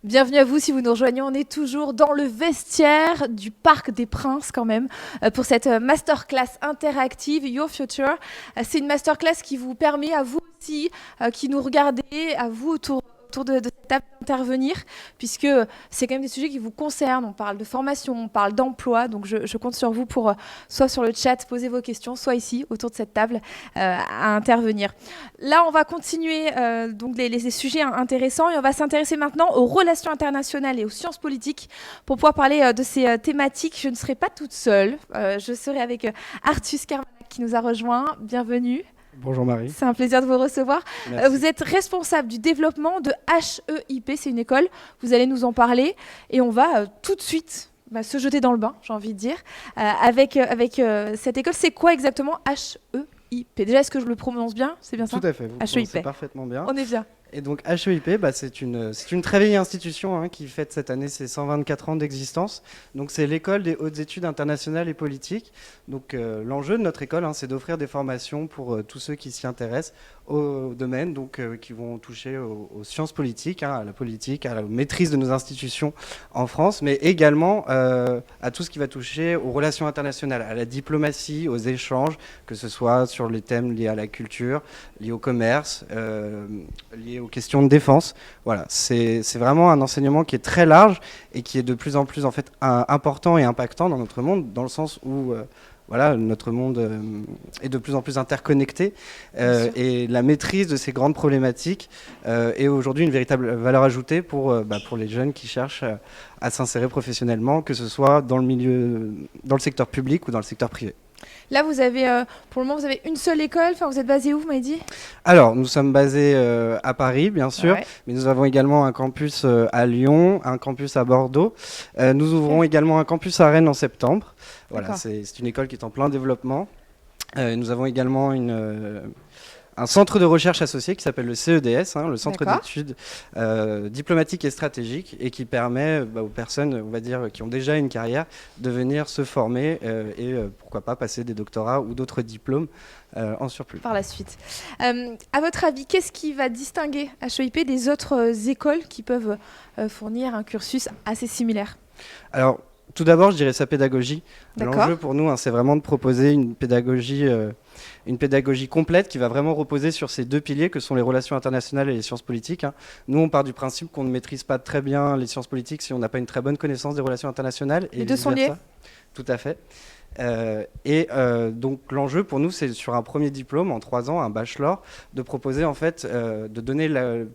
Bienvenue à vous si vous nous rejoignez. On est toujours dans le vestiaire du Parc des Princes quand même pour cette masterclass interactive Your Future. C'est une masterclass qui vous permet à vous aussi, qui nous regardez, à vous autour de cette table d'intervenir, puisque c'est quand même des sujets qui vous concernent. On parle de formation, on parle d'emploi, donc je compte sur vous pour soit sur le chat poser vos questions, soit ici autour de cette table à intervenir. Là, on va continuer donc les sujets intéressants et on va s'intéresser maintenant aux relations internationales et aux sciences politiques pour pouvoir parler de ces thématiques. Je ne serai pas toute seule, je serai avec Artus Kermanak qui nous a rejoint. Bienvenue. Bonjour Marie. C'est un plaisir de vous recevoir. Merci. Vous êtes responsable du développement de HEIP, c'est une école, vous allez nous en parler et on va tout de suite se jeter dans le bain, j'ai envie de dire, avec cette école. C'est quoi exactement HEIP? Déjà, est-ce que je le prononce bien? C'est bien ça? Tout à fait, vous prononcez parfaitement bien. On est bien. Et donc HEIP, c'est une très vieille institution qui fête cette année ses 124 ans d'existence. Donc c'est l'école des hautes études internationales et politiques. Donc l'enjeu de notre école, c'est d'offrir des formations pour tous ceux qui s'y intéressent au domaine, donc qui vont toucher aux sciences politiques, à la politique, à la maîtrise de nos institutions en France, mais également à tout ce qui va toucher aux relations internationales, à la diplomatie, aux échanges, que ce soit sur les thèmes liés à la culture, liés au commerce, liés aux questions de défense. Voilà, c'est vraiment un enseignement qui est très large et qui est de plus en plus en fait important et impactant dans notre monde, dans le sens où voilà, notre monde est de plus en plus interconnecté et la maîtrise de ces grandes problématiques est aujourd'hui une véritable valeur ajoutée pour les jeunes qui cherchent à s'insérer professionnellement, que ce soit dans le secteur public ou dans le secteur privé. Là, vous avez, pour le moment, vous avez une seule école. Enfin, vous êtes basé où, vous m'avez dit? Alors, nous sommes basés à Paris, bien sûr, ouais. Mais nous avons également un campus à Lyon, un campus à Bordeaux. Nous ouvrons également un campus à Rennes en septembre. Voilà, c'est une école qui est en plein développement. Nous avons également un centre de recherche associé qui s'appelle le CEDS, le Centre d'études diplomatiques et stratégiques, et qui permet aux personnes, on va dire, qui ont déjà une carrière, de venir se former et pourquoi pas passer des doctorats ou d'autres diplômes en surplus. Par la suite. À votre avis, qu'est-ce qui va distinguer HEIP des autres écoles qui peuvent fournir un cursus assez similaire? Alors, tout d'abord, je dirais sa pédagogie. L'enjeu pour nous, c'est vraiment de proposer une pédagogie complète qui va vraiment reposer sur ces deux piliers que sont les relations internationales et les sciences politiques. Nous, on part du principe qu'on ne maîtrise pas très bien les sciences politiques si on n'a pas une très bonne connaissance des relations internationales. Les deux sont liés. Tout à fait. Donc l'enjeu pour nous, c'est sur un premier diplôme en 3 ans, un bachelor, de proposer en fait, de donner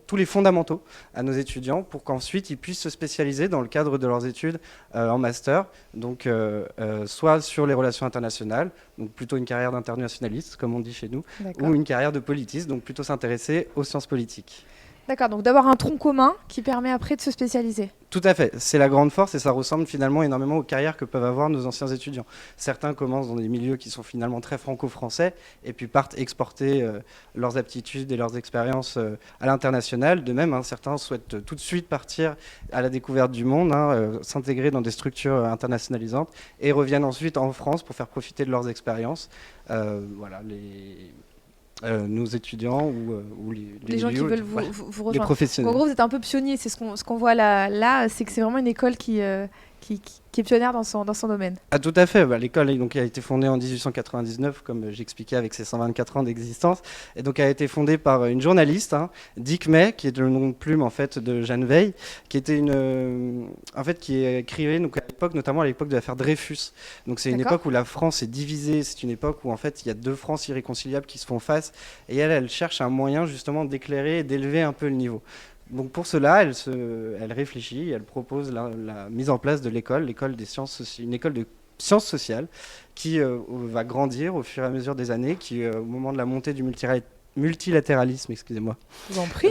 tous les fondamentaux à nos étudiants pour qu'ensuite ils puissent se spécialiser dans le cadre de leurs études en master, donc soit sur les relations internationales, donc plutôt une carrière d'internationaliste comme on dit chez nous, ou une carrière de politiste, donc plutôt s'intéresser aux sciences politiques. D'accord, donc d'avoir un tronc commun qui permet après de se spécialiser. Tout à fait, c'est la grande force et ça ressemble finalement énormément aux carrières que peuvent avoir nos anciens étudiants. Certains commencent dans des milieux qui sont finalement très franco-français et puis partent exporter leurs aptitudes et leurs expériences à l'international. De même, certains souhaitent tout de suite partir à la découverte du monde, s'intégrer dans des structures internationalisantes et reviennent ensuite en France pour faire profiter de leurs expériences. Voilà, nos étudiants ou les gens qui veulent vous rejoindre. Les professionnels. En gros, vous êtes un peu pionnier, c'est ce qu'on voit là, c'est que c'est vraiment une école qui est pionnière dans son domaine. Ah, tout à fait. L'école a été fondée en 1899, comme j'expliquais, avec ses 124 ans d'existence. Et donc, elle a été fondée par une journaliste, Dick May, qui est le nom de plume en fait de Jeanne Veil, qui était qui écrivait donc à l'époque, notamment à l'époque de l'affaire Dreyfus. Donc, c'est une époque où la France est divisée. C'est une époque où en fait il y a deux France irréconciliables qui se font face. Et elle cherche un moyen justement d'éclairer et d'élever un peu le niveau. Donc pour cela, elle réfléchit, elle propose la mise en place de l'école des sciences, une école de sciences sociales qui va grandir au fur et à mesure des années, qui au moment de la montée du multilatéralisme, excusez-moi, je vous en prie,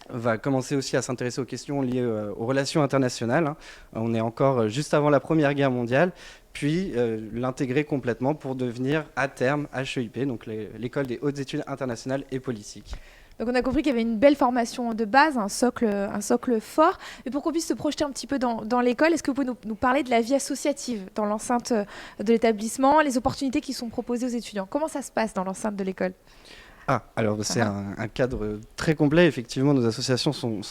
va commencer aussi à s'intéresser aux questions liées aux relations internationales. On est encore juste avant la Première Guerre mondiale, puis l'intégrer complètement pour devenir à terme HEIP, donc l'école des hautes études internationales et politiques. Donc on a compris qu'il y avait une belle formation de base, un socle fort. Mais pour qu'on puisse se projeter un petit peu dans l'école, est-ce que vous pouvez nous parler de la vie associative dans l'enceinte de l'établissement, les opportunités qui sont proposées aux étudiants? Comment ça se passe dans l'enceinte de l'école? Alors c'est un cadre très complet. Effectivement, nos associations sont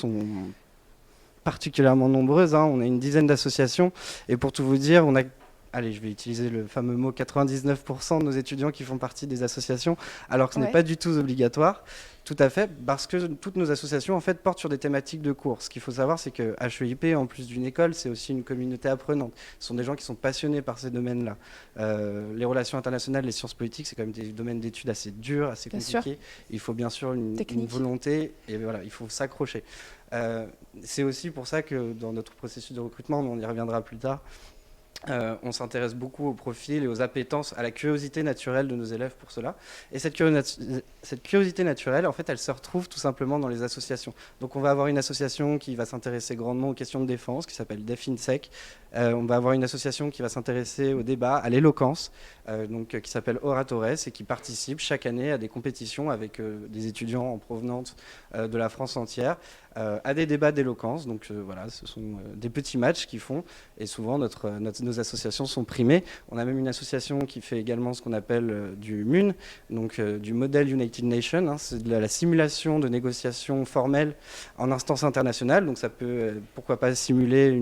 particulièrement nombreuses, hein. On a une dizaine d'associations. Et pour tout vous dire, on a, allez, je vais utiliser le fameux mot 99% de nos étudiants qui font partie des associations, alors que ce n'est Ouais, pas du tout obligatoire. Tout à fait, parce que toutes nos associations en fait portent sur des thématiques de cours. Ce qu'il faut savoir, c'est que HEIP, en plus d'une école, c'est aussi une communauté apprenante. Ce sont des gens qui sont passionnés par ces domaines-là. Les relations internationales, les sciences politiques, c'est quand même des domaines d'études assez durs, assez bien sûr. compliqués. Il faut bien sûr une Technique. volonté et voilà, il faut s'accrocher. C'est aussi pour ça que dans notre processus de recrutement, mais on y reviendra plus tard, on s'intéresse beaucoup au profil et aux appétences, à la curiosité naturelle de nos élèves pour cela. Et cette curiosité naturelle, en fait, elle se retrouve tout simplement dans les associations. Donc on va avoir une association qui va s'intéresser grandement aux questions de défense, qui s'appelle DefInsec. On va avoir une association qui va s'intéresser au débat, à l'éloquence, qui s'appelle Oratores et qui participe chaque année à des compétitions avec des étudiants en provenance de la France entière, à des débats d'éloquence. Donc voilà, ce sont des petits matchs qu'ils font et souvent nos associations sont primées. On a même une association qui fait également ce qu'on appelle du MUN, du Model United Nations, hein. C'est de la simulation de négociations formelles en instance internationale. Donc ça peut, pourquoi pas, simuler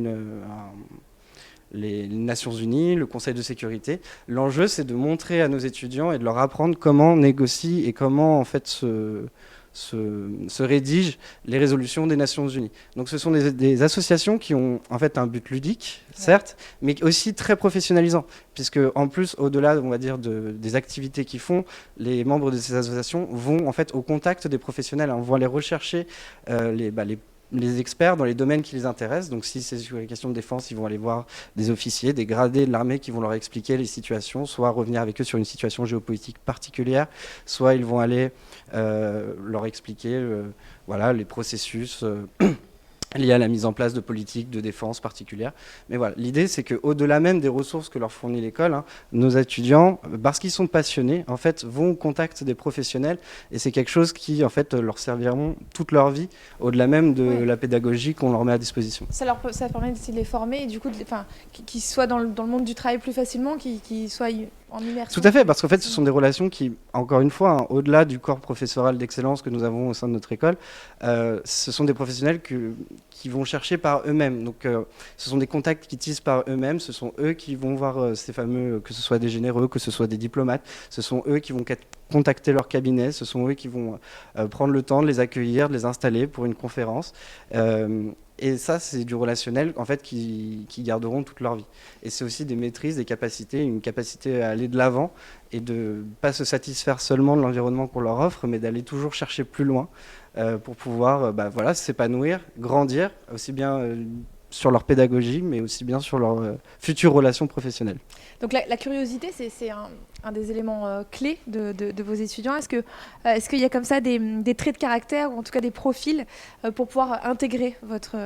les Nations Unies, le Conseil de sécurité. L'enjeu, c'est de montrer à nos étudiants et de leur apprendre comment on négocie et comment en fait se rédigent les résolutions des Nations Unies. Donc ce sont des associations qui ont en fait un but ludique, certes, mais aussi très professionnalisant, puisque en plus, au-delà, on va dire, des activités qu'ils font, les membres de ces associations vont en fait au contact des professionnels, hein, vont aller rechercher les experts dans les domaines qui les intéressent. Donc si c'est sur les questions de défense, ils vont aller voir des officiers, des gradés de l'armée qui vont leur expliquer les situations, soit revenir avec eux sur une situation géopolitique particulière, soit ils vont aller leur expliquer voilà, les processus liés à la mise en place de politiques de défense particulières. Mais voilà, l'idée, c'est qu'au-delà même des ressources que leur fournit l'école, hein, nos étudiants, parce qu'ils sont passionnés, en fait, vont au contact des professionnels, et c'est quelque chose qui, en fait, leur serviront toute leur vie, au-delà même de la pédagogie qu'on leur met à disposition. Ça permet aussi de les former et du coup, qu'ils soient dans le monde du travail plus facilement, qu'ils soient en immersion. Tout à fait, parce qu'en fait, ce sont des relations qui, encore une fois, hein, au-delà du corps professoral d'excellence que nous avons au sein de notre école, ce sont des professionnels qui vont chercher par eux-mêmes. Donc, ce sont des contacts qui tissent par eux-mêmes. Ce sont eux qui vont voir ces fameux, que ce soit des généraux, que ce soit des diplomates. Ce sont eux qui vont contacter leur cabinet. Ce sont eux qui vont prendre le temps de les accueillir, de les installer pour une conférence. Et ça, c'est du relationnel, en fait, qui garderont toute leur vie. Et c'est aussi des maîtrises, des capacités, une capacité à aller de l'avant et de ne pas se satisfaire seulement de l'environnement qu'on leur offre, mais d'aller toujours chercher plus loin pour pouvoir voilà, s'épanouir, grandir, aussi bien sur leur pédagogie, mais aussi bien sur leur future relation professionnelle. Donc la curiosité, c'est un des éléments clés de vos étudiants. Est-ce qu'il y a comme ça des traits de caractère ou en tout cas des profils pour pouvoir intégrer votre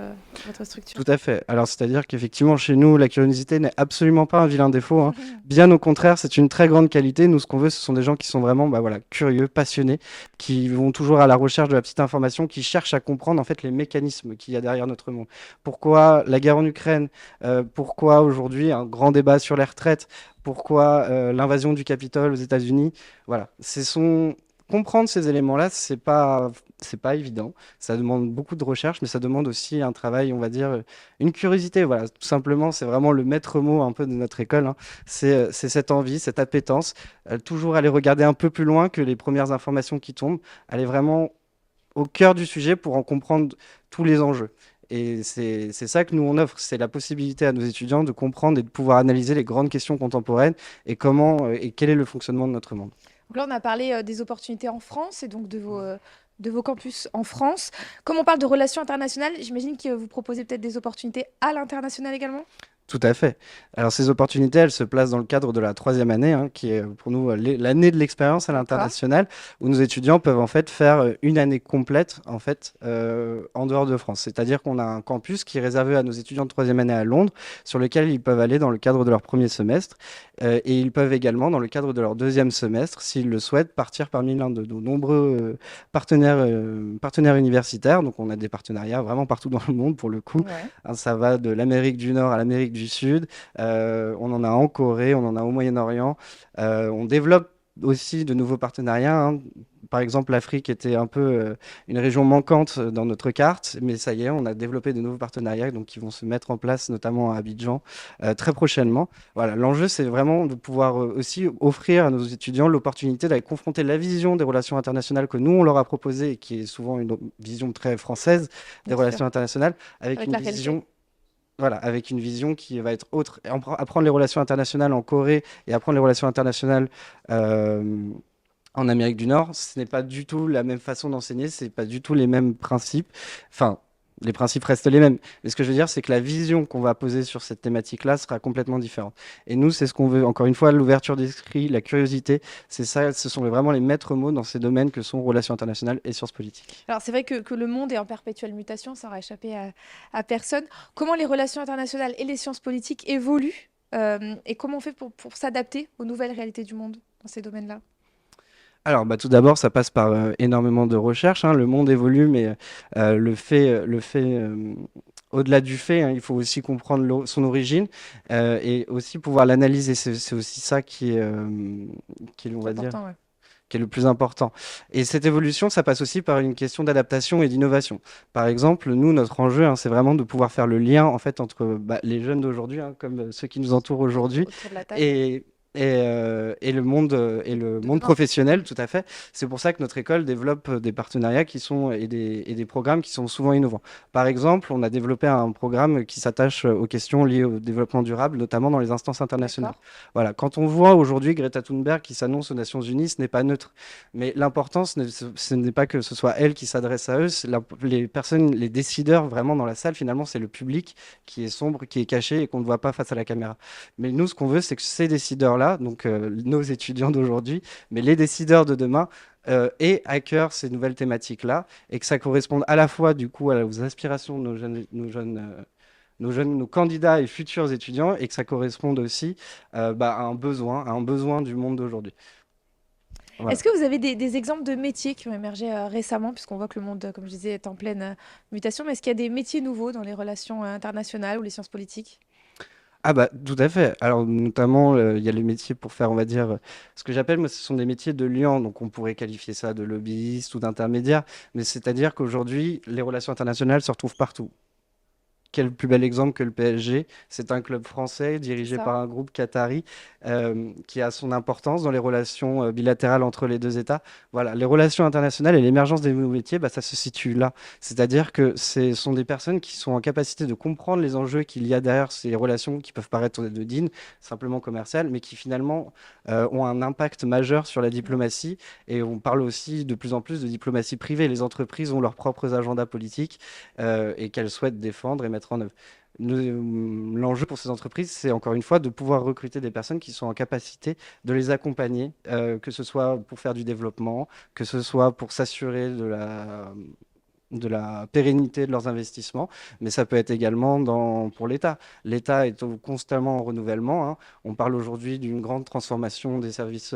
structure? Tout à fait. Alors, c'est-à-dire qu'effectivement, chez nous, la curiosité n'est absolument pas un vilain défaut, hein. Bien au contraire, c'est une très grande qualité. Nous, ce qu'on veut, ce sont des gens qui sont vraiment voilà, curieux, passionnés, qui vont toujours à la recherche de la petite information, qui cherchent à comprendre en fait les mécanismes qu'il y a derrière notre monde. Pourquoi la guerre en Ukraine? Pourquoi aujourd'hui un grand débat sur les retraites? Pourquoi l'invasion du Capitole aux États-Unis? Voilà, comprendre ces éléments-là, c'est pas évident. Ça demande beaucoup de recherche, mais ça demande aussi un travail, on va dire, une curiosité. Voilà, tout simplement, c'est vraiment le maître mot un peu de notre école, hein. C'est cette envie, cette appétence, toujours aller regarder un peu plus loin que les premières informations qui tombent, aller vraiment au cœur du sujet pour en comprendre tous les enjeux. Et c'est ça que nous on offre, c'est la possibilité à nos étudiants de comprendre et de pouvoir analyser les grandes questions contemporaines et comment et quel est le fonctionnement de notre monde. Donc là, on a parlé des opportunités en France et donc de vos campus en France. Comme on parle de relations internationales, j'imagine que vous proposez peut-être des opportunités à l'international également? Tout à fait. Alors ces opportunités, elles se placent dans le cadre de la troisième année, hein, qui est pour nous l'année de l'expérience à l'international, où nos étudiants peuvent en fait faire une année complète en fait en dehors de France. C'est-à-dire qu'on a un campus qui est réservé à nos étudiants de troisième année à Londres, sur lequel ils peuvent aller dans le cadre de leur premier semestre, et ils peuvent également dans le cadre de leur deuxième semestre, s'ils le souhaitent, partir parmi l'un de nos nombreux partenaires universitaires. Donc on a des partenariats vraiment partout dans le monde pour le coup. Ouais. Hein, ça va de l'Amérique du Nord à l'Amérique du Sud. On en a en Corée, on en a au Moyen-Orient. On développe aussi de nouveaux partenariats, hein. par exemple, l'Afrique était un peu une région manquante dans notre carte, mais ça y est, on a développé de nouveaux partenariats donc, qui vont se mettre en place, notamment à Abidjan, très prochainement. Voilà, l'enjeu, c'est vraiment de pouvoir aussi offrir à nos étudiants l'opportunité d'aller confronter la vision des relations internationales que nous, on leur a proposée, et qui est souvent une vision très française des Bien sûr, relations internationales, avec avec une la réalité. vision voilà, avec une vision qui va être autre. Et apprendre les relations internationales en Corée et apprendre les relations internationales euh, en Amérique du Nord, ce n'est pas du tout la même façon d'enseigner, c'est pas du tout les mêmes principes. Enfin, les principes restent les mêmes. Mais ce que je veux dire, c'est que la vision qu'on va poser sur cette thématique-là sera complètement différente. Et nous, c'est ce qu'on veut. Encore une fois, l'ouverture d'esprit, la curiosité, c'est ça, ce sont vraiment les maîtres mots dans ces domaines que sont relations internationales et sciences politiques. Alors c'est vrai que le monde est en perpétuelle mutation, ça aura échappé à personne. Comment les relations internationales et les sciences politiques évoluent et comment on fait pour s'adapter aux nouvelles réalités du monde dans ces domaines-là? Alors, bah, tout d'abord, ça passe par énormément de recherches, hein. Le monde évolue, mais au-delà du fait, hein, il faut aussi comprendre son origine et aussi pouvoir l'analyser. C'est aussi ça on C'est va dire, important, ouais. qui est le plus important. Et cette évolution, ça passe aussi par une question d'adaptation et d'innovation. Par exemple, nous, notre enjeu, hein, c'est vraiment de pouvoir faire le lien en fait entre les jeunes d'aujourd'hui, hein, comme ceux qui nous entourent aujourd'hui, Autour de la table. et et et le De monde demain. professionnel, tout à fait. C'est pour ça que notre école développe des partenariats qui sont et des programmes qui sont souvent innovants. Par exemple, on a développé un programme qui s'attache aux questions liées au développement durable, notamment dans les instances internationales. D'accord. Voilà, quand on voit aujourd'hui Greta Thunberg qui s'annonce aux Nations Unies, ce n'est pas neutre. Mais l'important, ce n'est pas que ce soit elle qui s'adresse à eux, les personnes, les décideurs vraiment dans la salle, finalement, c'est le public qui est sombre, qui est caché et qu'on ne voit pas face à la caméra. Mais nous, ce qu'on veut, c'est que ces décideurs-là, donc nos étudiants d'aujourd'hui, mais les décideurs de demain, aient à cœur ces nouvelles thématiques-là et que ça corresponde à la fois du coup aux aspirations de nos candidats et futurs étudiants et que ça corresponde aussi à un besoin du monde d'aujourd'hui. Voilà. Est-ce que vous avez des exemples de métiers qui ont émergé récemment, puisqu'on voit que le monde, comme je disais, est en pleine mutation, mais est-ce qu'il y a des métiers nouveaux dans les relations internationales ou les sciences politiques? Ah bah tout à fait. Alors notamment, il y a les métiers pour faire, on va dire, ce que j'appelle, moi, ce sont des métiers de liant. Donc on pourrait qualifier ça de lobbyiste ou d'intermédiaire. Mais c'est-à-dire qu'aujourd'hui, les relations internationales se retrouvent partout. Quel plus bel exemple que le PSG? C'est un club français C'est dirigé ça. par un groupe qatari qui a son importance dans les relations bilatérales entre les deux États. Voilà, les relations internationales et l'émergence des nouveaux métiers, bah, ça se situe là. C'est-à-dire que ce sont des personnes qui sont en capacité de comprendre les enjeux qu'il y a derrière ces relations qui peuvent paraître de dîne, simplement commerciales, mais qui finalement ont un impact majeur sur la diplomatie. Et on parle aussi de plus en plus de diplomatie privée. Les entreprises ont leurs propres agendas politiques et qu'elles souhaitent défendre et mettre en œuvre. L'enjeu pour ces entreprises, c'est encore une fois de pouvoir recruter des personnes qui sont en capacité de les accompagner, que ce soit pour faire du développement, que ce soit pour s'assurer de la pérennité de leurs investissements, mais ça peut être également pour l'État. L'État est constamment en renouvellement, hein. On parle aujourd'hui d'une grande transformation des services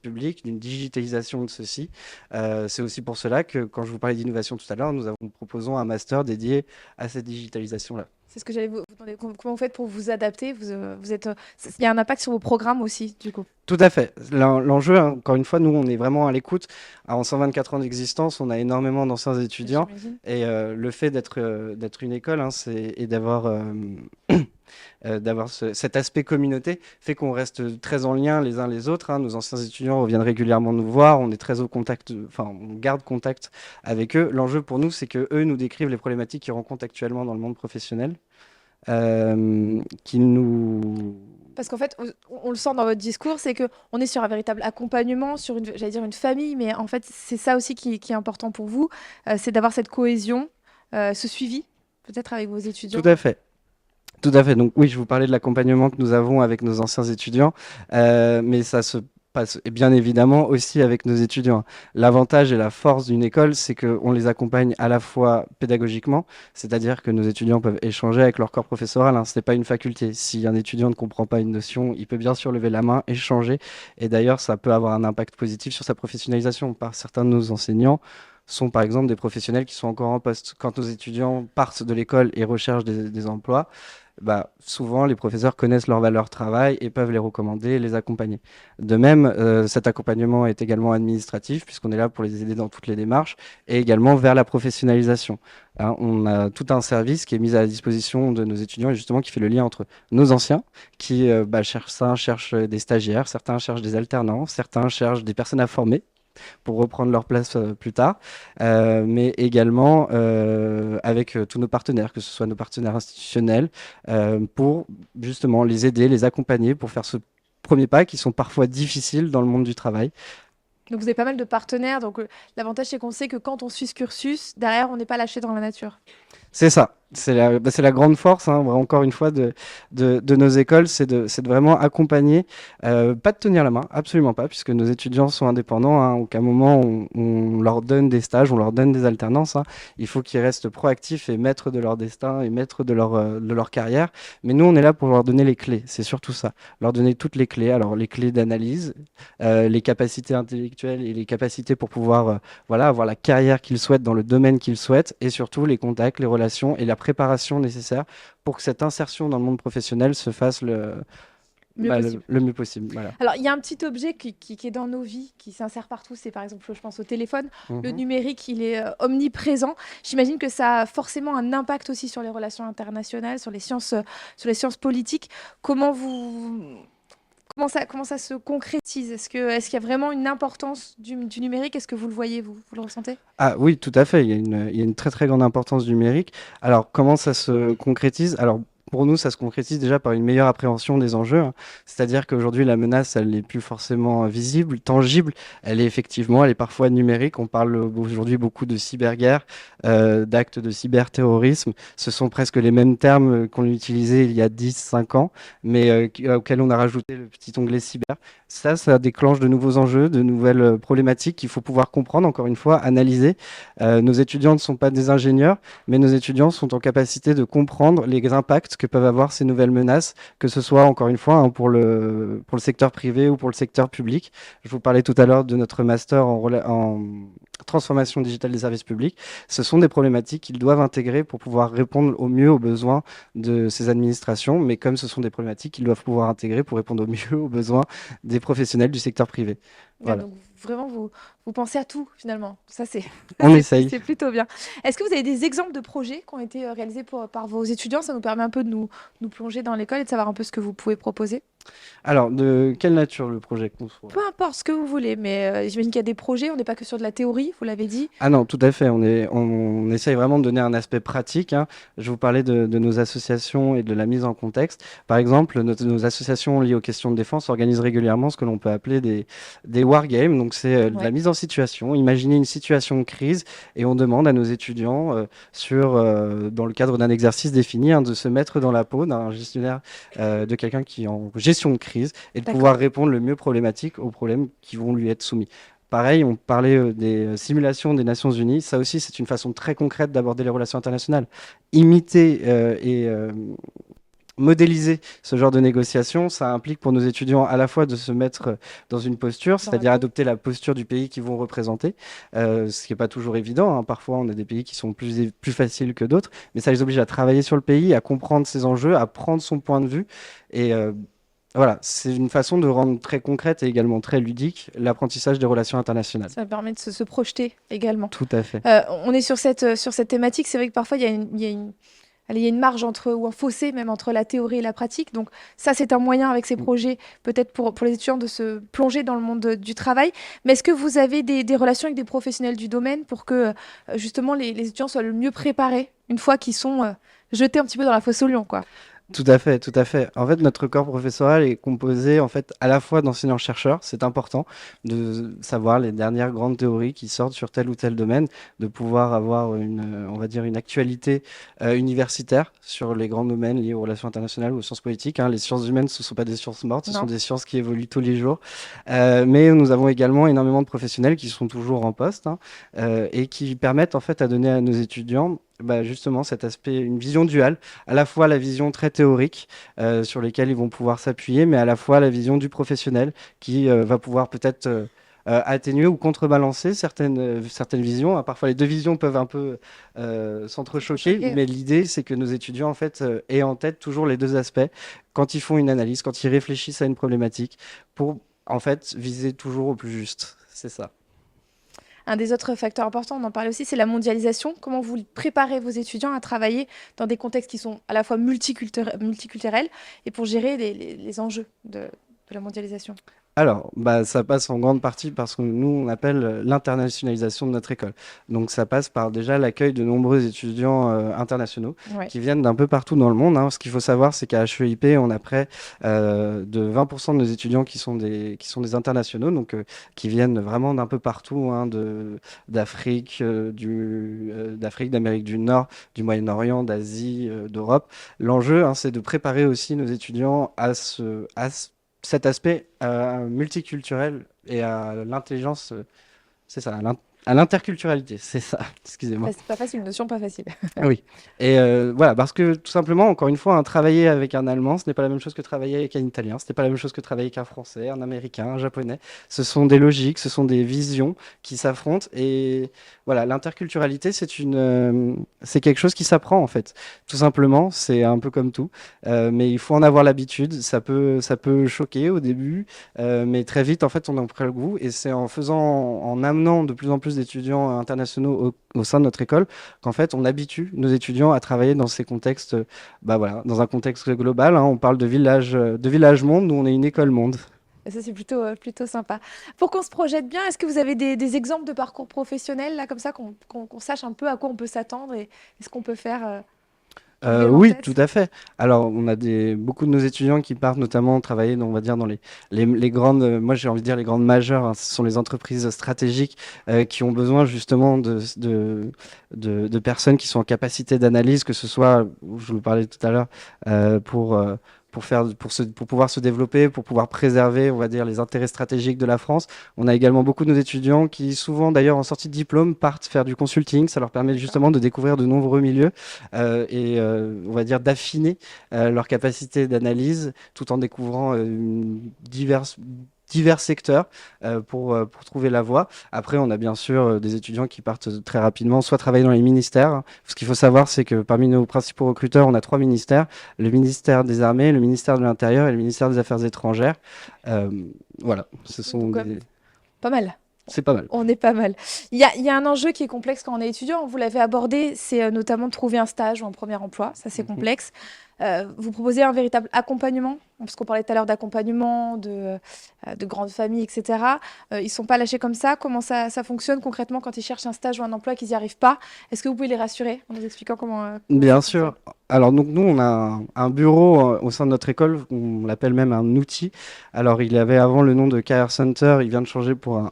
publics, d'une digitalisation de ceux-ci. C'est aussi pour cela que, quand je vous parlais d'innovation tout à l'heure, nous proposons un master dédié à cette digitalisation-là. C'est ce que j'allais vous demander. Comment vous faites pour vous adapter? Vous êtes, il y a un impact sur vos programmes aussi, du coup. Tout à fait. L'enjeu, hein, encore une fois, nous, on est vraiment à l'écoute. En 124 ans d'existence, on a énormément d'anciens étudiants. J'imagine. Et le fait d'être une école, hein, et d'avoir cet aspect communauté fait qu'on reste très en lien les uns les autres, hein. Nos anciens étudiants reviennent régulièrement nous voir. On est très au contact, enfin, on garde contact avec eux. L'enjeu pour nous, c'est que eux nous décrivent les problématiques qu'ils rencontrent actuellement dans le monde professionnel, qu'ils nous Parce qu'en fait, on le sent dans votre discours, c'est que on est sur un véritable accompagnement, sur une, j'allais dire une famille, mais en fait, c'est ça aussi qui est important pour vous, c'est d'avoir cette cohésion, ce suivi, peut-être avec vos Tout étudiants. à fait. Tout à fait. Donc oui, je vous parlais de l'accompagnement que nous avons avec nos anciens étudiants, mais ça se passe bien évidemment aussi avec nos étudiants. L'avantage et la force d'une école, c'est qu'on les accompagne à la fois pédagogiquement, c'est-à-dire que nos étudiants peuvent échanger avec leur corps professoral, hein. Ce n'est pas une faculté. Si un étudiant ne comprend pas une notion, il peut bien sûr lever la main, échanger, et d'ailleurs, ça peut avoir un impact positif sur sa professionnalisation. Par certains de nos enseignants sont par exemple des professionnels qui sont encore en poste. Quand nos étudiants partent de l'école et recherchent des emplois, souvent les professeurs connaissent leur valeur travail et peuvent les recommander et les accompagner. De même, cet accompagnement est également administratif puisqu'on est là pour les aider dans toutes les démarches et également vers la professionnalisation. Hein, on a tout un service qui est mis à la disposition de nos étudiants et justement qui fait le lien entre nos anciens qui certains cherchent des stagiaires, certains cherchent des alternants, certains cherchent des personnes à former pour reprendre leur place plus tard, mais également avec tous nos partenaires, que ce soit nos partenaires institutionnels, pour justement les aider, les accompagner pour faire ce premier pas qui sont parfois difficiles dans le monde du travail. Donc vous avez pas mal de partenaires, donc l'avantage c'est qu'on sait que quand on suit ce cursus, derrière on n'est pas lâché dans la nature. C'est ça. C'est la grande force, hein, encore une fois, de nos écoles, c'est de vraiment accompagner, pas de tenir la main, absolument pas, puisque nos étudiants sont indépendants. Hein, aucun moment on leur donne des stages, on leur donne des alternances. Hein. Il faut qu'ils restent proactifs et maîtres de leur destin et maîtres de leur carrière. Mais nous, on est là pour leur donner les clés. C'est surtout ça, leur donner toutes les clés. Alors les clés d'analyse, les capacités intellectuelles et les capacités pour pouvoir, avoir la carrière qu'ils souhaitent dans le domaine qu'ils souhaitent, et surtout les contacts, les relations et la préparation nécessaire pour que cette insertion dans le monde professionnel se fasse le mieux possible. Voilà. Alors, il y a un petit objet qui est dans nos vies, qui s'insère partout, c'est par exemple, je pense au téléphone. Le numérique, il est omniprésent. J'imagine que ça a forcément un impact aussi sur les relations internationales, sur les sciences politiques. Comment ça se concrétise? Est-ce qu'il y a vraiment une importance du numérique? Est-ce que vous le voyez, vous le ressentez? Ah oui, tout à fait. Il y a une très très grande importance du numérique. Alors, comment ça se concrétise? Alors, pour nous, ça se concrétise déjà par une meilleure appréhension des enjeux. Hein. C'est-à-dire qu'aujourd'hui, la menace, elle n'est plus forcément visible, tangible. Elle est parfois numérique. On parle aujourd'hui beaucoup de cyberguerre, d'actes de cyberterrorisme. Ce sont presque les mêmes termes qu'on utilisait il y a 10, 5 ans, mais auxquels on a rajouté le petit onglet cyber. Ça déclenche de nouveaux enjeux, de nouvelles problématiques qu'il faut pouvoir comprendre, encore une fois, analyser. Nos étudiants ne sont pas des ingénieurs, mais nos étudiants sont en capacité de comprendre les impacts que peuvent avoir ces nouvelles menaces, que ce soit, encore une fois, hein, pour le secteur privé ou pour le secteur public. Je vous parlais tout à l'heure de notre master en transformation digitale des services publics. Ce sont des problématiques qu'ils doivent intégrer pour pouvoir répondre au mieux aux besoins de ces administrations, mais comme ce sont des problématiques qu'ils doivent pouvoir intégrer pour répondre au mieux aux besoins des professionnels du secteur privé. Voilà. Donc vraiment, vous pensez à tout finalement. Ça, On essaye. C'est plutôt bien. Est-ce que vous avez des exemples de projets qui ont été réalisés par vos étudiants? Ça nous permet un peu de nous plonger dans l'école et de savoir un peu ce que vous pouvez proposer. Alors, de quelle nature le projet conçoit? Peu importe ce que vous voulez, mais j'imagine qu'il y a des projets, on n'est pas que sur de la théorie, vous l'avez dit. Ah non, tout à fait. On essaye vraiment de donner un aspect pratique. Hein. Je vous parlais de nos associations et de la mise en contexte. Par exemple, nos associations liées aux questions de défense organisent régulièrement ce que l'on peut appeler des wargames. Donc, c'est de la mise en situation. Imaginez une situation de crise et on demande à nos étudiants, dans le cadre d'un exercice défini, hein, de se mettre dans la peau d'un gestionnaire, de quelqu'un qui est en gestion de crise et de pouvoir répondre le mieux problématique aux problèmes qui vont lui être soumis. Pareil, on parlait des simulations des Nations Unies. Ça aussi, c'est une façon très concrète d'aborder les relations internationales. Imiter et modéliser ce genre de négociations, ça implique pour nos étudiants à la fois de se mettre dans une posture, c'est-à-dire adopter la posture du pays qu'ils vont représenter, ce qui n'est pas toujours évident. Hein. Parfois, on a des pays qui sont plus faciles que d'autres, mais ça les oblige à travailler sur le pays, à comprendre ses enjeux, à prendre son point de vue. Et voilà, c'est une façon de rendre très concrète et également très ludique l'apprentissage des relations internationales. Ça permet de se projeter également. Tout à fait. On est sur cette thématique. C'est vrai que parfois, il y a une marge ou un fossé même entre la théorie et la pratique. Donc ça, c'est un moyen avec ces projets, peut-être pour les étudiants, de se plonger dans le monde du travail. Mais est-ce que vous avez des relations avec des professionnels du domaine pour que justement les étudiants soient le mieux préparés une fois qu'ils sont jetés un petit peu dans la fosse aux lions, quoi? Tout à fait, tout à fait. En fait, notre corps professoral est composé en fait à la fois d'enseignants-chercheurs. C'est important de savoir les dernières grandes théories qui sortent sur tel ou tel domaine, de pouvoir avoir on va dire une actualité universitaire sur les grands domaines liés aux relations internationales ou aux sciences politiques. Hein. Les sciences humaines, ce ne sont pas des sciences mortes, ce sont des sciences qui évoluent tous les jours. Mais nous avons également énormément de professionnels qui sont toujours en poste, hein, et qui permettent en fait à donner à nos étudiants justement cet aspect, une vision duale, à la fois la vision très théorique sur lesquelles ils vont pouvoir s'appuyer, mais à la fois la vision du professionnel qui va pouvoir peut-être atténuer ou contrebalancer certaines visions, hein. Parfois, les deux visions peuvent un peu s'entrechoquer, Choqué. mais l'idée, c'est que nos étudiants, en fait, aient en tête toujours les deux aspects quand ils font une analyse, quand ils réfléchissent à une problématique, pour, en fait, viser toujours au plus juste. C'est ça. Un des autres facteurs importants, on en parlait aussi, c'est la mondialisation. Comment vous préparez vos étudiants à travailler dans des contextes qui sont à la fois multiculturels et pour gérer les enjeux de la mondialisation? Alors, bah, ça passe en grande partie parce que nous, on appelle l'internationalisation de notre école. Donc, ça passe par déjà l'accueil de nombreux étudiants internationaux Ouais. qui viennent d'un peu partout dans le monde, hein. Ce qu'il faut savoir, c'est qu'à HEIP, on a près de 20% de nos étudiants qui sont des internationaux, donc qui viennent vraiment d'un peu partout, hein, d'Afrique, d'Afrique, d'Amérique du Nord, du Moyen-Orient, d'Asie, d'Europe. L'enjeu, hein, c'est de préparer aussi nos étudiants cet aspect multiculturel et à l'intelligence, c'est ça, à l'interculturalité, c'est ça, excusez-moi. C'est pas facile, une notion pas facile. Oui, et voilà, parce que tout simplement, encore une fois, hein, travailler avec un Allemand, ce n'est pas la même chose que travailler avec un Italien, ce n'est pas la même chose que travailler avec un Français, un Américain, un Japonais. Ce sont des logiques, ce sont des visions qui s'affrontent, et voilà, l'interculturalité, c'est quelque chose qui s'apprend en fait. Tout simplement, c'est un peu comme tout, mais il faut en avoir l'habitude. Ça peut choquer au début, mais très vite, en fait, on en prend le goût, et c'est en amenant de plus en plus d'étudiants internationaux au sein de notre école qu'en fait, on habitue nos étudiants à travailler dans ces contextes, bah voilà, dans un contexte global, hein. On parle de village monde, nous on est une école monde. Et ça, c'est plutôt sympa. Pour qu'on se projette bien, est-ce que vous avez des exemples de parcours professionnels, là, comme ça, qu'on sache un peu à quoi on peut s'attendre et ce qu'on peut faire qui vous viennent en Oui, tout tête? à fait. Alors, on a beaucoup de nos étudiants qui partent notamment travailler, on va dire, dans les grandes, moi j'ai envie de dire les grandes majeures, hein. Ce sont les entreprises stratégiques qui ont besoin justement de personnes qui sont en capacité d'analyse, que ce soit, je vous parlais tout à l'heure, pour pouvoir se développer, pour pouvoir préserver, on va dire, les intérêts stratégiques de la France. On a également beaucoup de nos étudiants qui, souvent d'ailleurs en sortie de diplôme, partent faire du consulting. Ça leur permet D'accord. justement de découvrir de nombreux milieux on va dire d'affiner leur capacité d'analyse tout en découvrant divers secteurs pour trouver la voie. Après, on a bien sûr des étudiants qui partent très rapidement, soit travailler dans les ministères, hein. Ce qu'il faut savoir, c'est que parmi nos principaux recruteurs, on a trois ministères, le ministère des Armées, le ministère de l'Intérieur et le ministère des Affaires étrangères. Euh, voilà, ce Oui, sont donc, des... pas mal. C'est pas mal. On est pas mal. Il y a un enjeu qui est complexe quand on est étudiant, vous l'avez abordé, c'est notamment de trouver un stage ou un premier emploi. Ça, c'est Mhm. complexe. Vous proposez un véritable accompagnement, parce qu'on parlait tout à l'heure d'accompagnement, de grandes familles, etc. Ils ne sont pas lâchés comme ça. Comment ça fonctionne concrètement quand ils cherchent un stage ou un emploi et qu'ils n'y arrivent pas? Est-ce que vous pouvez les rassurer en nous expliquant comment ça Bien fonctionne? sûr. Alors donc nous on a un bureau au sein de notre école, on l'appelle même un outil. Alors il avait avant le nom de Career Center, il vient de changer pour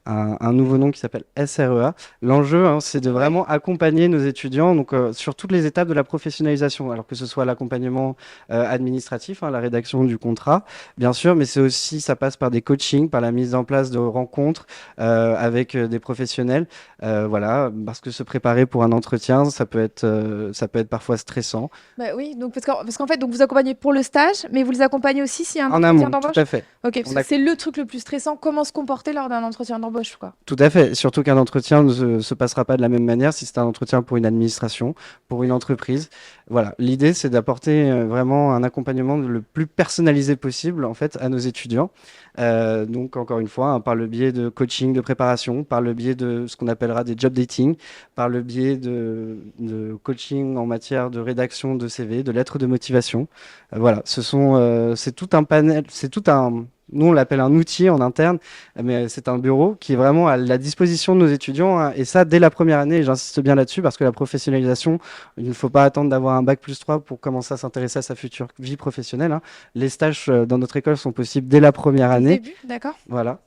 un nouveau nom qui s'appelle SREA. L'enjeu, hein, c'est de Ouais. vraiment accompagner nos étudiants donc sur toutes les étapes de la professionnalisation. Alors que ce soit l'accompagnement administratif, hein, la rédaction du contrat, bien sûr, mais c'est aussi ça passe par des coachings, par la mise en place de rencontres avec des professionnels. Voilà, parce que se préparer pour un entretien, ça peut être parfois stressant. Bah oui, donc parce qu'en fait, donc vous accompagnez pour le stage, mais vous les accompagnez aussi s'il y a un En entretien amont, tout d'embauche? à fait. Ok, parce On que a c'est le truc le plus stressant, comment se comporter lors d'un entretien d'embauche, quoi. Tout à fait. Surtout qu'un entretien se passera pas de la même manière si c'est un entretien pour une administration, pour une entreprise. Voilà. L'idée, c'est d'apporter vraiment un accompagnement le plus personnalisé possible, en fait, à nos étudiants. Donc, encore une fois, hein, par le biais de coaching, de préparation, par le biais de ce qu'on appellera des job dating, par le biais de coaching en matière de rédaction de CV, de lettres de motivation. Voilà. C'est tout un panel, nous, on l'appelle un outil en interne, mais c'est un bureau qui est vraiment à la disposition de nos étudiants, hein, et ça dès la première année. Et j'insiste bien là-dessus parce que la professionnalisation, il ne faut pas attendre d'avoir un bac+3 pour commencer à s'intéresser à sa future vie professionnelle, hein. Les stages dans notre école sont possibles dès la première Dès le année. début, d'accord? Voilà.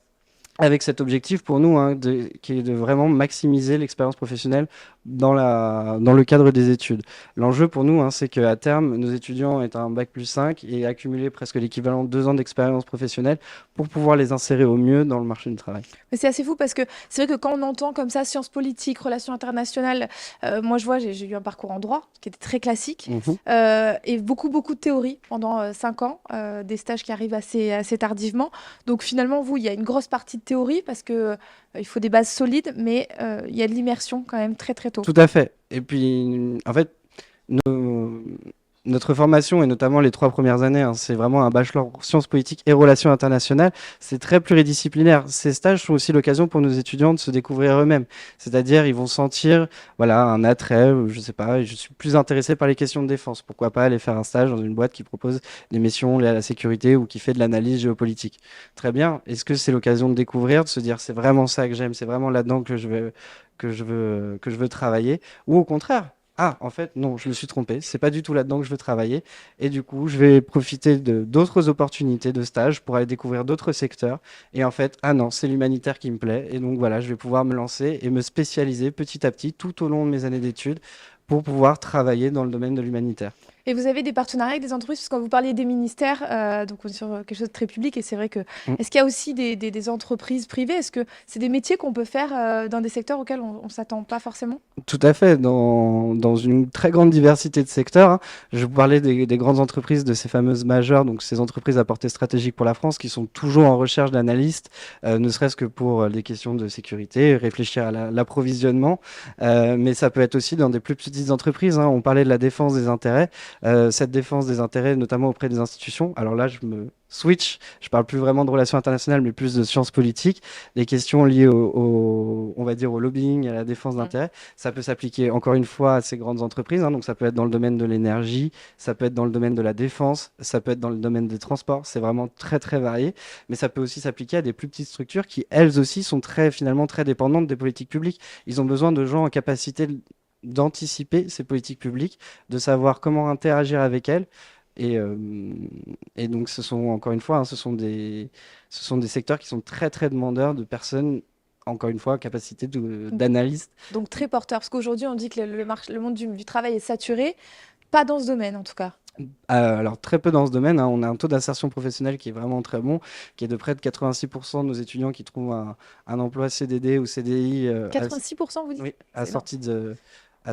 Avec cet objectif pour nous, hein, qui est de vraiment maximiser l'expérience professionnelle dans le cadre des études. L'enjeu pour nous, hein, c'est qu'à terme, nos étudiants aient un bac+5 et accumuler presque l'équivalent de 2 ans d'expérience professionnelle pour pouvoir les insérer au mieux dans le marché du travail. Mais c'est assez fou parce que c'est vrai que quand on entend comme ça sciences politiques, relations internationales, moi je vois, j'ai eu un parcours en droit qui était très classique Mhm. et beaucoup, beaucoup de théorie pendant 5 ans, des stages qui arrivent assez tardivement. Donc finalement, vous, il y a une grosse partie de théorie parce que il faut des bases solides, mais il y a de l'immersion quand même très, très tôt. Tout à fait. Et puis, en fait, nos- notre formation, et notamment les 3 premières années, hein, c'est vraiment un bachelor sciences politiques et relations internationales. C'est très pluridisciplinaire. Ces stages sont aussi l'occasion pour nos étudiants de se découvrir eux-mêmes. C'est-à-dire, ils vont sentir, voilà, un attrait, je sais pas, je suis plus intéressé par les questions de défense. Pourquoi pas aller faire un stage dans une boîte qui propose des missions liées à la sécurité ou qui fait de l'analyse géopolitique. Très bien. Est-ce que c'est l'occasion de découvrir, de se dire, c'est vraiment ça que j'aime, c'est vraiment là-dedans que je veux travailler, ou au contraire? Ah, en fait, non, je me suis trompé. C'est pas du tout là-dedans que je veux travailler. Et du coup, je vais profiter de d'autres opportunités de stage pour aller découvrir d'autres secteurs. Et en fait, ah non, c'est l'humanitaire qui me plaît. Et donc voilà, je vais pouvoir me lancer et me spécialiser petit à petit tout au long de mes années d'études pour pouvoir travailler dans le domaine de l'humanitaire. Et vous avez des partenariats avec des entreprises, parce que quand vous parliez des ministères, donc on est sur quelque chose de très public, et c'est vrai que, Mm. est-ce qu'il y a aussi des entreprises privées? Est-ce que c'est des métiers qu'on peut faire dans des secteurs auxquels on ne s'attend pas forcément? Tout à fait, dans une très grande diversité de secteurs, hein. Je vous parlais des grandes entreprises, de ces fameuses majeures, donc ces entreprises à portée stratégique pour la France, qui sont toujours en recherche d'analystes, ne serait-ce que pour les questions de sécurité, réfléchir à l'approvisionnement. Mais ça peut être aussi dans des plus petites entreprises, hein. On parlait de la défense des intérêts. Cette défense des intérêts, notamment auprès des institutions. Alors là, je me switch, je parle plus vraiment de relations internationales, mais plus de sciences politiques. Les questions liées on va dire, au lobbying, à la défense Mm. d'intérêts. Ça peut s'appliquer encore une fois à ces grandes entreprises, hein. Donc ça peut être dans le domaine de l'énergie, ça peut être dans le domaine de la défense, ça peut être dans le domaine des transports. C'est vraiment très très varié, mais ça peut aussi s'appliquer à des plus petites structures qui elles aussi sont finalement très dépendantes des politiques publiques. Ils ont besoin de gens en capacité d'anticiper ces politiques publiques, de savoir comment interagir avec elles. Et, euh, et donc, ce sont encore une fois, hein, ce sont des secteurs qui sont très très demandeurs de personnes, encore une fois, capacité d'analyse. Donc très porteur, parce qu'aujourd'hui on dit que le monde du travail est saturé, pas dans ce domaine en tout cas. Alors, très peu dans ce domaine, hein. On a un taux d'insertion professionnelle qui est vraiment très bon, qui est de près de 86% de nos étudiants qui trouvent un emploi CDD ou CDI 86% vous dites? oui, à C'est énorme.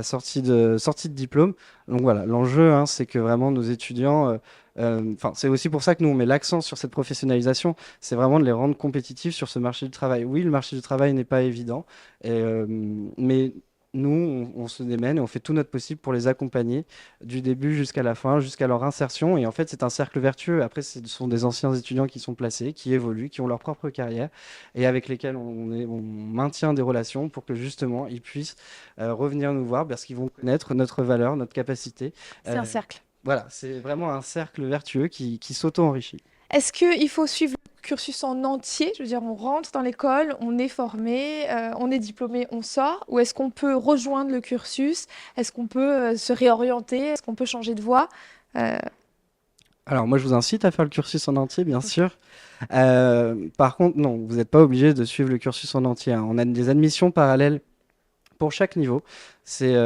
sortie de diplôme. Donc voilà, l'enjeu, hein, c'est que vraiment nos étudiants, enfin, c'est aussi pour ça que nous, on met l'accent sur cette professionnalisation, c'est vraiment de les rendre compétitifs sur ce marché du travail. Oui, le marché du travail n'est pas évident, mais nous, on se démène et on fait tout notre possible pour les accompagner du début jusqu'à la fin, jusqu'à leur insertion. Et en fait, c'est un cercle vertueux. Après, ce sont des anciens étudiants qui sont placés, qui évoluent, qui ont leur propre carrière et avec lesquels on maintient des relations pour que justement ils puissent revenir nous voir parce qu'ils vont connaître notre valeur, notre capacité. C'est un Euh, cercle. voilà, c'est vraiment un cercle vertueux qui s'auto-enrichit. Est-ce qu'il faut suivre le cursus en entier? Je veux dire, on rentre dans l'école, on est formé, on est diplômé, on sort, ou est-ce qu'on peut rejoindre le cursus? Est-ce qu'on peut se réorienter? Est-ce qu'on peut changer de voie? Euh, Alors moi, je vous incite à faire le cursus en entier, bien sûr. Par contre, non, vous n'êtes pas obligé de suivre le cursus en entier, hein. On a des admissions parallèles pour chaque niveau. C'est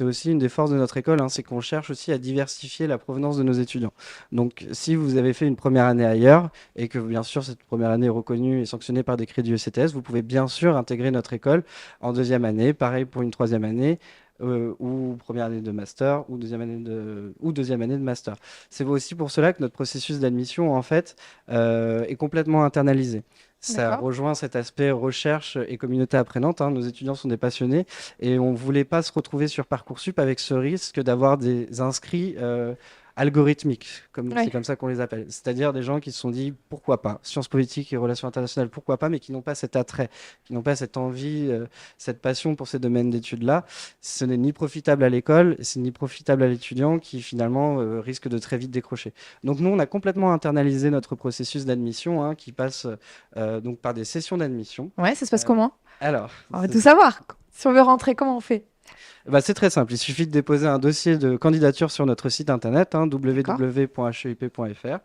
aussi une des forces de notre école, hein, c'est qu'on cherche aussi à diversifier la provenance de nos étudiants. Donc, si vous avez fait une première année ailleurs et que bien sûr cette première année est reconnue et sanctionnée par des crédits ECTS, vous pouvez bien sûr intégrer notre école en deuxième année, pareil pour une troisième année. Ou première année de master ou deuxième année de master. C'est aussi pour cela que notre processus d'admission en fait est complètement internalisé. Ça d'accord. rejoint cet aspect recherche et communauté apprenante, hein. Nos étudiants sont des passionnés et on ne voulait pas se retrouver sur Parcoursup avec ce risque d'avoir des inscrits algorithmiques, c'est Ouais. comme ça qu'on les appelle. C'est-à-dire des gens qui se sont dit pourquoi pas, sciences politiques et relations internationales, pourquoi pas, mais qui n'ont pas cet attrait, qui n'ont pas cette envie, cette passion pour ces domaines d'études-là. Ce n'est ni profitable à l'école, c'est ni profitable à l'étudiant qui finalement risque de très vite décrocher. Donc nous, on a complètement internalisé notre processus d'admission, hein, qui passe donc par des sessions d'admission. Ouais, ça se passe Euh, comment? alors, On va tout savoir. Si on veut rentrer, comment on fait? bah, c'est très simple. Il suffit de déposer un dossier de candidature sur notre site internet, hein, D'accord. www.heip.fr.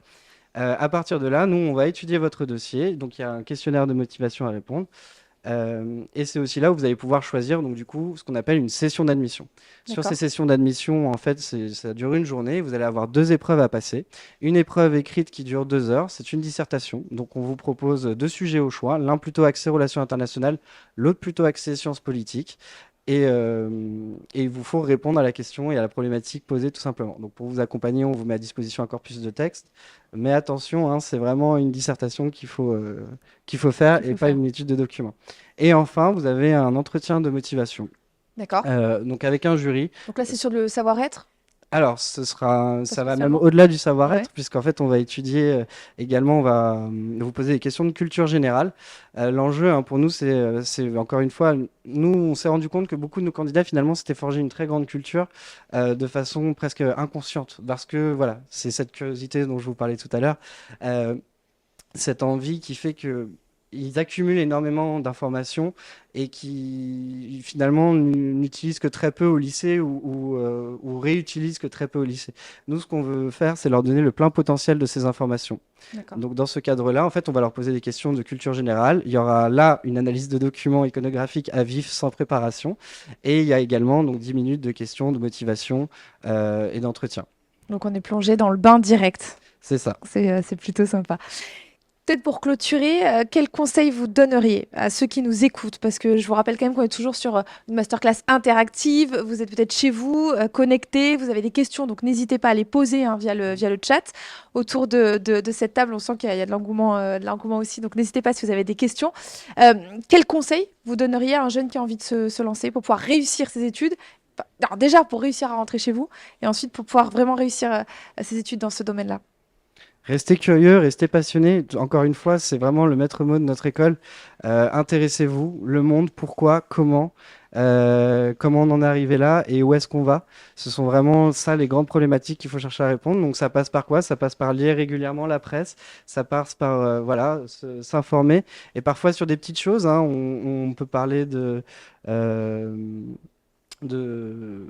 À partir de là, nous, on va étudier votre dossier. Donc, il y a un questionnaire de motivation à répondre. Et c'est aussi là où vous allez pouvoir choisir donc du coup ce qu'on appelle une session d'admission. Sur D'accord. ces sessions d'admission, en fait, ça dure une journée. Vous allez avoir 2 épreuves à passer. Une épreuve écrite qui dure 2 heures, c'est une dissertation. Donc on vous propose 2 sujets au choix, l'un plutôt axé relations internationales, l'autre plutôt axé sciences politiques. Et il vous faut répondre à la question et à la problématique posée tout simplement. Donc pour vous accompagner, on vous met à disposition un corpus de texte. Mais attention, hein, c'est vraiment une dissertation qu'il faut faire Qu'il et faut pas faire. une étude de document. Et enfin, vous avez un entretien de motivation. D'accord. Donc avec un jury. Donc là, c'est sur le savoir-être, Alors, pas ça va même spécialement. au-delà du Ouais. savoir-être, puisqu'en fait, on va étudier également, on va vous poser des questions de culture générale. L'enjeu, hein, pour nous, c'est encore une fois, nous, on s'est rendu compte que beaucoup de nos candidats, finalement, s'étaient forgé une très grande culture de façon presque inconsciente, parce que voilà, c'est cette curiosité dont je vous parlais tout à l'heure, euh, cette envie qui fait que ils accumulent énormément d'informations et qui finalement n'utilisent que très peu au lycée ou réutilisent que très peu au lycée. Nous, ce qu'on veut faire, c'est leur donner le plein potentiel de ces informations. D'accord. Donc dans ce cadre-là, en fait, on va leur poser des questions de culture générale. Il y aura là une analyse de documents iconographiques à vif sans préparation. Et il y a également donc 10 minutes de questions de motivation et d'entretien. Donc on est plongé dans le bain direct. C'est ça. C'est plutôt sympa. Peut-être pour clôturer, quels conseils vous donneriez à ceux qui nous écoutent? Parce que je vous rappelle quand même qu'on est toujours sur une masterclass interactive. Vous êtes peut-être chez vous, connectés, vous avez des questions, donc n'hésitez pas à les poser hein, via le chat. Autour de cette table, on sent qu'il y a de l'engouement aussi, donc n'hésitez pas si vous avez des questions. Quels conseils vous donneriez à un jeune qui a envie de se lancer pour pouvoir réussir ses études? Alors déjà, pour réussir à rentrer chez vous, et ensuite pour pouvoir vraiment réussir ses études dans ce domaine-là. Restez curieux, restez passionné. Encore une fois, c'est vraiment le maître mot de notre école. Intéressez-vous, le monde, pourquoi, comment on en est arrivé là et où est-ce qu'on va. Ce sont vraiment ça les grandes problématiques qu'il faut chercher à répondre. Donc ça passe par quoi? Ça passe par lire régulièrement la presse, ça passe par voilà, s'informer et parfois sur des petites choses, hein, on peut parler euh, de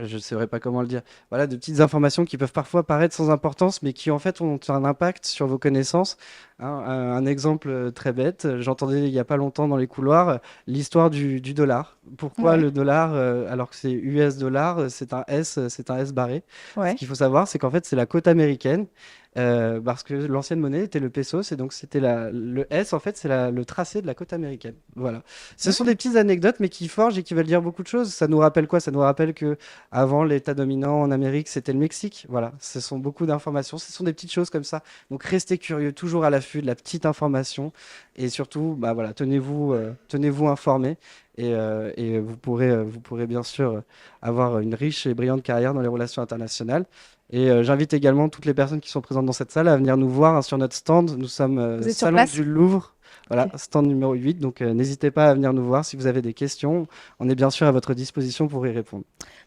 je ne saurais pas comment le dire. Voilà, de petites informations qui peuvent parfois paraître sans importance, mais qui en fait ont un impact sur vos connaissances. Hein, un exemple très bête, j'entendais il n'y a pas longtemps dans les couloirs l'histoire du dollar. Pourquoi Ouais, le dollar, alors que c'est US dollar, c'est un S barré. Ce ouais. qu'il faut savoir, c'est qu'en fait c'est la côte américaine. Parce que l'ancienne monnaie était le pesos et donc c'était le S en fait c'est le tracé de la côte américaine. Voilà. Ce sont des petites anecdotes mais qui forgent et qui veulent dire beaucoup de choses. Ça nous rappelle quoi? Ça nous rappelle que avant, l'État dominant en Amérique, c'était le Mexique. Voilà, ce sont beaucoup d'informations. Ce sont des petites choses comme ça. Donc, restez curieux, toujours à l'affût de la petite information. Et surtout, bah, voilà, tenez-vous informés. Et vous pourrez bien sûr avoir une riche et brillante carrière dans les relations internationales. Et j'invite également toutes les personnes qui sont présentes dans cette salle à venir nous voir hein, sur notre stand. Nous sommes Vous êtes sur Salon place? du Louvre. Voilà, Ok. stand numéro 8. Donc, n'hésitez pas à venir nous voir si vous avez des questions. On est bien sûr à votre disposition pour y répondre.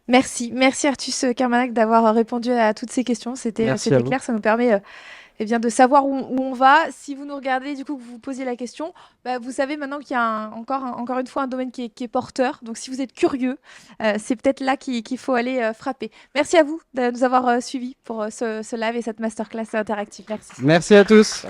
Merci Artus Kermanak d'avoir répondu à toutes ces questions. Merci à C'était vous. clair, ça nous permet eh bien, de savoir où on va. Si vous nous regardez, du coup, que vous vous posiez la question, bah, vous savez maintenant qu'il y a encore une fois un domaine qui est porteur. Donc, si vous êtes curieux, c'est peut-être là qu'il faut aller frapper. Merci à vous de nous avoir suivis pour ce live et cette masterclass interactive. Merci. Merci à tous.